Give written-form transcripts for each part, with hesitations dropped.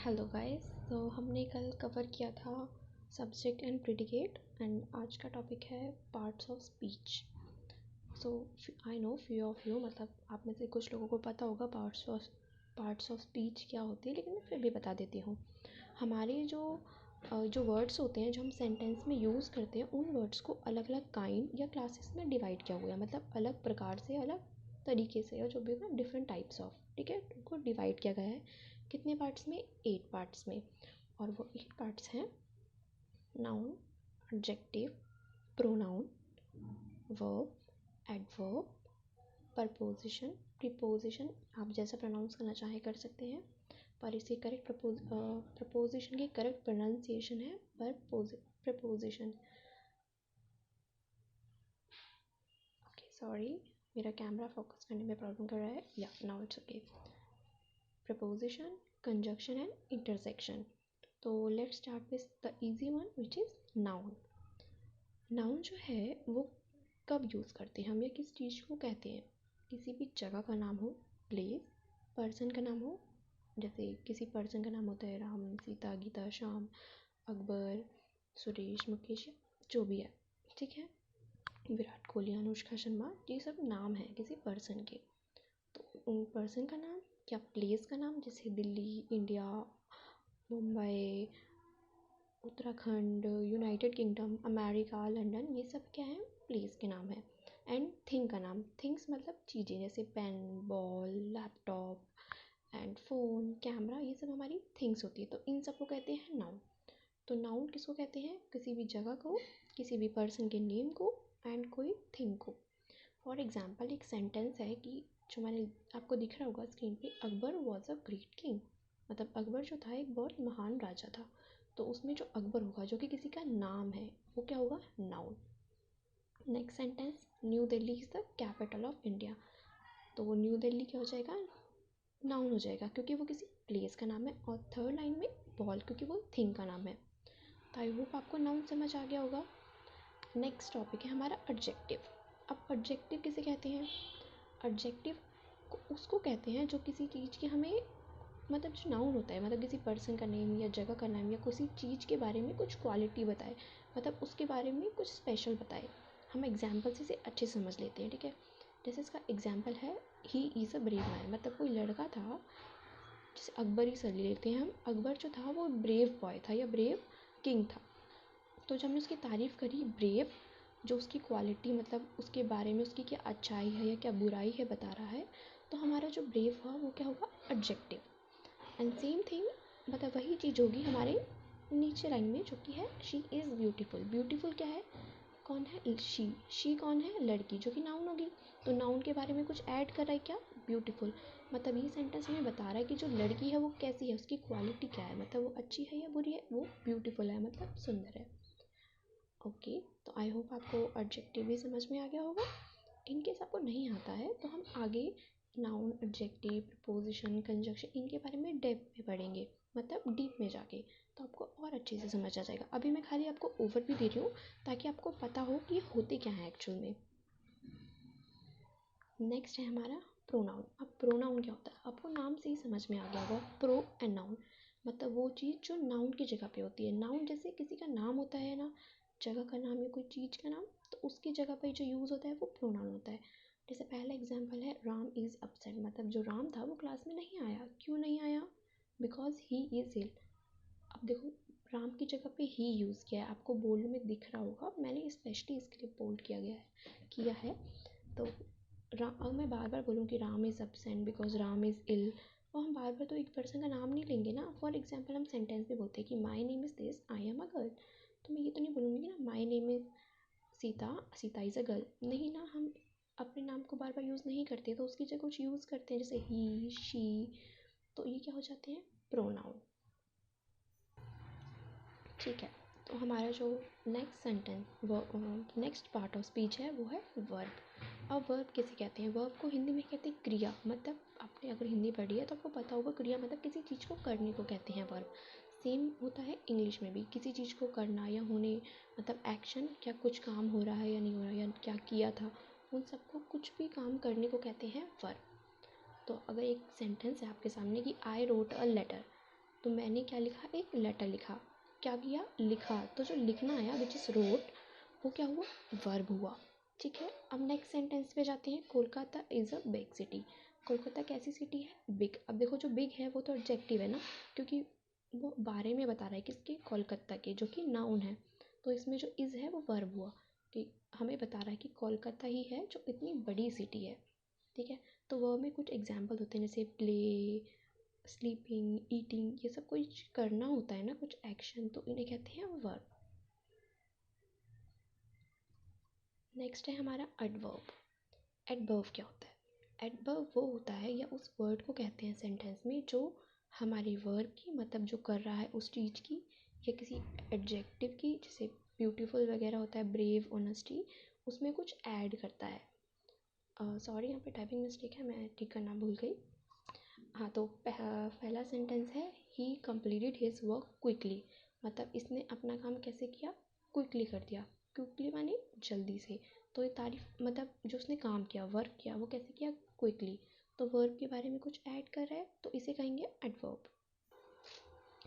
Hello guys. तो हमने कल कवर किया था सब्जेक्ट एंड प्रेडिकेट एंड आज का टॉपिक है parts of speech. So I know few of you, मतलब आप में से कुछ लोगों को पता होगा पार्ट्स ऑफ स्पीच क्या होती है, लेकिन मैं फिर भी बता देती हूँ। हमारे जो वर्ड्स होते हैं जो हम सेंटेंस में यूज़ करते हैं, उन वर्ड्स को अलग अलग काइंड या क्लासेस में डिवाइड किया हुआ है, मतलब अलग प्रकार से, अलग तरीके से, और जो भी होगा डिफरेंट टाइप्स ऑफ, ठीक है, उनको डिवाइड किया गया है। कितने पार्ट्स में? 8 पार्ट्स में। और वो 8 पार्ट्स हैं noun, adjective, pronoun, verb, adverb, preposition, preposition. आप जैसा प्रोनाउंस करना चाहें कर सकते हैं, पर इसकी करेक्ट प्रपोजिशन की करेक्ट प्रोनाउंसिएशन है प्रपोजिशन। ओके, सॉरी, मेरा कैमरा फोकस करने में प्रॉब्लम कर रहा है। या now it's okay. Preposition, conjunction and intersection. तो let's start with the easy one which is noun. Noun जो है वो कब यूज़ करते हैं हम, या किस चीज़ को कहते हैं? किसी भी जगह का नाम हो, प्लेस, पर्सन का नाम हो, जैसे किसी पर्सन का नाम होता है राम, सीता, गीता, श्याम, अकबर, सुरेश, मुकेश, जो भी है, ठीक है, विराट कोहली, अनुष्का शर्मा, ये सब नाम है किसी पर्सन के। तो उन पर्सन का नाम या प्लेस का नाम, जैसे Delhi, India, Mumbai, Uttarakhand, United kingdom, America, London, ये सब क्या है? प्लेस के नाम है। एंड थिंग का नाम, थिंग्स मतलब चीज़ें, जैसे pen, ball, laptop and phone, camera, ये सब हमारी थिंग्स होती है। तो इन सब को कहते हैं नाउन। तो नाउन किसको कहते हैं? किसी भी जगह को, किसी भी पर्सन के नेम को एंड कोई थिंग को। फॉर एग्जाम्पल एक सेंटेंस है कि जो मैंने आपको दिख रहा होगा स्क्रीन पे, Akbar was a great king, मतलब अकबर जो था एक बहुत महान राजा था। तो उसमें जो अकबर होगा जो कि किसी का नाम है, वो क्या होगा? Noun. Next sentence, new Delhi is the capital of India. तो वो न्यू दिल्ली क्या हो जाएगा? नाउन हो जाएगा, क्योंकि वो किसी प्लेस का नाम है। और थर्ड लाइन में बॉल, क्योंकि वो थिंग का नाम है। तो आई होप आपको नाउन समझ आ गया होगा। नेक्स्ट टॉपिक है हमारा एडजेक्टिव। अब एडजेक्टिव किसे कहते हैं? एडजेक्टिव उसको कहते हैं जो किसी चीज़ की हमें, मतलब जो नाउन होता है, मतलब किसी पर्सन का नेम या जगह का नाम या किसी चीज़ के बारे में कुछ क्वालिटी बताए, मतलब उसके बारे में कुछ स्पेशल बताए। हम एग्जाम्पल से इसे अच्छे से समझ लेते हैं, ठीक है। जैसे इसका एग्जाम्पल है, he is a brave man, मतलब कोई लड़का था, जैसे अकबर ही से ले लेते हैं हम। अकबर जो था वो ब्रेव बॉय था या ब्रेव किंग था। तो जब हमने उसकी तारीफ़ करी, ब्रेव, जो उसकी क्वालिटी, मतलब उसके बारे में उसकी क्या अच्छाई है या क्या बुराई है बता रहा है, तो हमारा जो ब्रेव हुआ वो क्या होगा? एडजेक्टिव। एंड सेम थिंग, मतलब वही चीज़ होगी हमारे नीचे लाइन में, जो कि है शी इज़ ब्यूटीफुल। ब्यूटीफुल क्या है? कौन है? शी कौन है? लड़की, जो कि नाउन होगी। तो नाउन के बारे में कुछ ऐड कर रहा है क्या? ब्यूटीफुल। मतलब ये सेंटेंस हमें बता रहा है कि जो लड़की है वो कैसी है, उसकी क्वालिटी क्या है, मतलब वो अच्छी है या बुरी है? वो ब्यूटीफुल है, मतलब सुंदर है। ओके, तो आई होप आपको एडजेक्टिव भी समझ में आ गया होगा। इनकेस आपको नहीं आता है तो हम आगे नाउन, एडजेक्टिव, प्रपोजिशन, कंजक्शन, इनके बारे में डेप्थ में पढ़ेंगे, मतलब डीप में जाके, तो आपको और अच्छे से समझ आ जाएगा। अभी मैं खाली आपको ओवरव्यू दे रही हूँ ताकि आपको पता हो कि होते क्या है एक्चुअल में। नेक्स्ट है हमारा प्रोनाउन। अब प्रोनाउन क्या होता है? आपको नाम से ही समझ में आ गया होगा, प्रो एंड नाउन, मतलब वो चीज़ जो नाउन की जगह पे होती है। नाउन जैसे किसी का नाम होता है ना, जगह का नाम या कोई चीज़ का नाम, तो उसकी जगह पे जो यूज़ होता है वो प्रोनाउन होता है। जैसे पहला एग्जांपल है, राम इज़ अपसेट, मतलब जो राम था वो क्लास में नहीं आया। क्यों नहीं आया? बिकॉज ही इज़ इल। अब देखो, राम की जगह पे ही यूज़ किया है, आपको बोर्ड में दिख रहा होगा, मैंने स्पेशली इसके लिए बोल्ड किया है। तो अब मैं बार बार बोलूँ कि Ram is absent because Ram is ill, और हम बार बार तो एक पर्सन का नाम नहीं लेंगे ना। फॉर एग्जाम्पल हम सेंटेंस में बोलते हैं कि my name is this, I am a girl, तो मैं ये तो नहीं बोलूँगी ना my name is Sita, Sita is a girl, नहीं ना। हम अपने नाम को बार बार यूज़ नहीं करते, तो उसकी जगह कुछ यूज़ करते हैं, जैसे ही, शी, तो ये क्या हो जाते हैं? प्रोनाउन, ठीक है। तो हमारा जो next sentence, next part of speech है वो है वर्ब। अब वर्ब किसे कहते हैं? वर्ब को हिंदी में कहते हैं क्रिया, मतलब आपने अगर हिंदी पढ़ी है तो आपको पता होगा, क्रिया मतलब किसी चीज़ को करने को कहते हैं वर्ब। सेम होता है इंग्लिश में भी, किसी चीज़ को करना या होने, मतलब एक्शन, क्या कुछ काम हो रहा है या नहीं हो रहा है, या क्या किया था, उन सबको कुछ भी काम करने को कहते हैं वर्ब। तो अगर एक सेंटेंस है आपके सामने कि आई रोट अ लेटर, तो मैंने क्या लिखा, एक लेटर लिखा। क्या किया, लिखा। तो जो लिखना आया विच इज़ रोट, वो क्या हुआ, वर्ब हुआ। ठीक है, अब नेक्स्ट सेंटेंस पे जाते हैं। Kolkata is a big city. Kolkata कैसी सिटी है, बिग। अब देखो जो बिग है वो तो एडजेक्टिव है ना, क्योंकि वो बारे में बता रहा है, किसके, कोलकाता के, जो कि नाउन है। तो इसमें जो इज़ है वो वर्ब हुआ, कि हमें बता रहा है कि कोलकाता ही है जो इतनी बड़ी सिटी है। ठीक है, तो वर्ब में कुछ एग्जाम्पल होते हैं, जैसे प्ले, स्लीपिंग, ईटिंग, ये सब कुछ करना होता है ना, कुछ एक्शन, तो इन्हें कहते हैं वर्ब। नेक्स्ट है हमारा एडवर्ब। एडवर्ब क्या होता है, एडवर्ब वो होता है या उस वर्ड को कहते हैं सेंटेंस में जो हमारी वर्ब की, मतलब जो कर रहा है उस चीज़ की, या किसी एडजेक्टिव की, जैसे ब्यूटीफुल वगैरह होता है, ब्रेव, ऑनेस्टी, उसमें कुछ ऐड करता है। सॉरी यहाँ पे टाइपिंग मिस्टेक है, मैं ठीक करना भूल गई। हाँ, तो पहला सेंटेंस है ही कंप्लीटेड हिज वर्क क्विकली, मतलब इसने अपना काम कैसे किया, क्विकली कर दिया। क्विकली माने जल्दी से। तो ये तारीफ, मतलब जो उसने काम किया, वर्क किया, वो कैसे किया, क्विकली। तो वर्ब के बारे में कुछ ऐड कर रहा है, तो इसे कहेंगे एडवर्ब।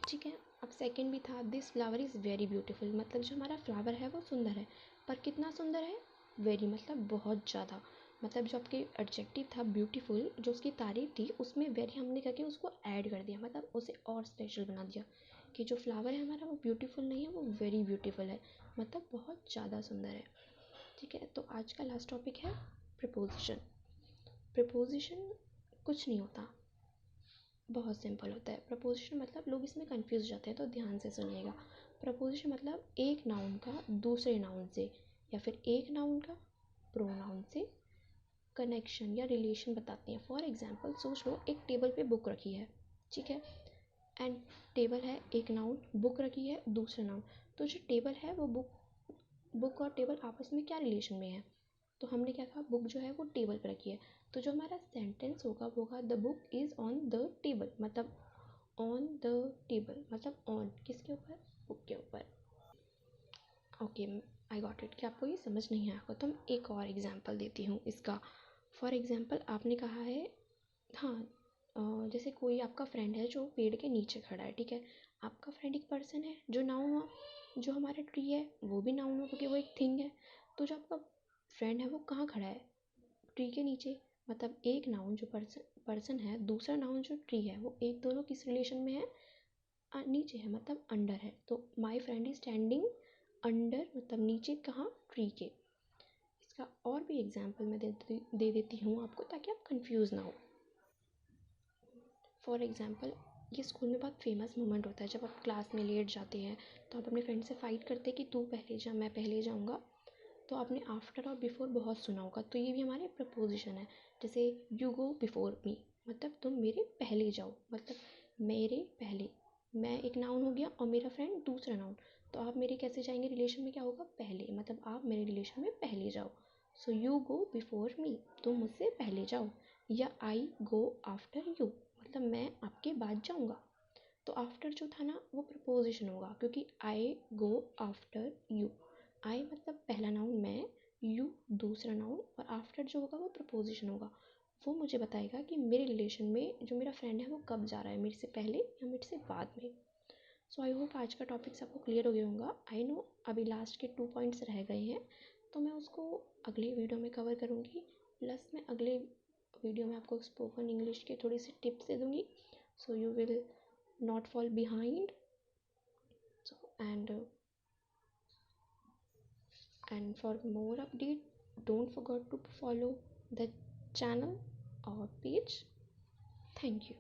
ठीक है, अब सेकंड भी था, this flower is very beautiful, मतलब जो हमारा फ्लावर है वो सुंदर है, पर कितना सुंदर है, वेरी, मतलब बहुत ज़्यादा। मतलब जो आपके एडजेक्टिव था ब्यूटीफुल, जो उसकी तारीफ थी, उसमें वेरी हमने करके उसको ऐड कर दिया, मतलब उसे और स्पेशल बना दिया, कि जो फ्लावर है हमारा वो ब्यूटीफुल नहीं है, वो वेरी ब्यूटीफुल है, मतलब बहुत ज़्यादा सुंदर है। ठीक है, तो आज का लास्ट टॉपिक है प्रपोजिशन। प्रपोजिशन कुछ नहीं होता, बहुत सिंपल होता है। प्रपोजिशन मतलब लोग इसमें कंफ्यूज जाते हैं, तो ध्यान से सुनिएगा। प्रपोजिशन मतलब एक नाउन का दूसरे नाउन से, या फिर एक नाउन का प्रोनाउन से कनेक्शन या रिलेशन बताते हैं। फॉर एग्जाम्पल सोच लो, एक टेबल पे बुक रखी है, ठीक है, एंड टेबल है, एक नाउन, बुक रखी है, दूसरा नाउन। तो जो टेबल है वो बुक और टेबल आपस में क्या रिलेशन में है, तो हमने क्या कहा, बुक जो है वो टेबल पर रखी है। तो जो हमारा सेंटेंस होगा वो होगा the book is on the table, मतलब ऑन द टेबल, मतलब ऑन किसके ऊपर, बुक के ऊपर। ओके, आई गॉट इट, कि आपको ये समझ नहीं आएगा, तो हम एक और एग्जांपल देती हूँ इसका। फॉर एग्जांपल आपने कहा है, हाँ, जैसे कोई आपका फ्रेंड है जो पेड़ के नीचे खड़ा है, ठीक है। आपका फ्रेंड एक पर्सन है जो नाउन हुआ, जो हमारा ट्री है वो भी नाउन हुआ, क्योंकि वो एक थिंग है। तो जो आपका फ्रेंड है वो कहाँ खड़ा है, ट्री के नीचे। मतलब एक नाउन जो पर्सन है, दूसरा नाउन जो ट्री है, वो एक दोनों किस रिलेशन में है, नीचे है, मतलब अंडर है। तो my friend is standing under, मतलब नीचे कहाँ, ट्री के। इसका और भी एग्जाम्पल मैं दे देती हूँ आपको, ताकि आप कंफ्यूज ना हो। फॉर एग्जाम्पल, ये स्कूल में बहुत फेमस मोमेंट होता है, जब आप क्लास में लेट जाते हैं, तो आप अपने फ्रेंड से फाइट करते हैं कि तू पहले जा, मैं पहले जाऊँगा। तो आपने आफ्टर और बिफोर बहुत सुना होगा, तो ये भी हमारे प्रपोजिशन है। जैसे यू गो बिफोर मी, मतलब तुम मेरे पहले जाओ, मतलब मेरे पहले, मैं एक नाउन हो गया और मेरा फ्रेंड दूसरा नाउन। तो आप मेरे कैसे जाएंगे, रिलेशन में क्या होगा, पहले, मतलब आप मेरे रिलेशन में पहले जाओ। So you go before me, तुम मुझसे पहले जाओ। या आई गो आफ्टर यू, मतलब मैं आपके बाद जाऊँगा। तो आफ्टर जो था ना वो प्रपोजिशन होगा, क्योंकि आई गो आफ्टर यू। आई मतलब पहला नाउन मैं, यू दूसरा नाउन, और आफ्टर जो होगा वो प्रपोजिशन होगा। वो मुझे बताएगा कि मेरे रिलेशन में जो मेरा फ्रेंड है वो कब जा रहा है, मेरे से पहले या मेरे से बाद में। सो आई होप आज का टॉपिक सबको क्लियर हो गया होगा। आई नो अभी लास्ट के 2 पॉइंट्स रह गए हैं, तो मैं उसको अगले वीडियो में कवर करूँगी। प्लस मैं अगले वीडियो में आपको स्पोकन इंग्लिश के थोड़ी सी टिप्स दे दूँगी, so you will not fall behind. So and for more update, don't forget to follow the channel or page. Thank you.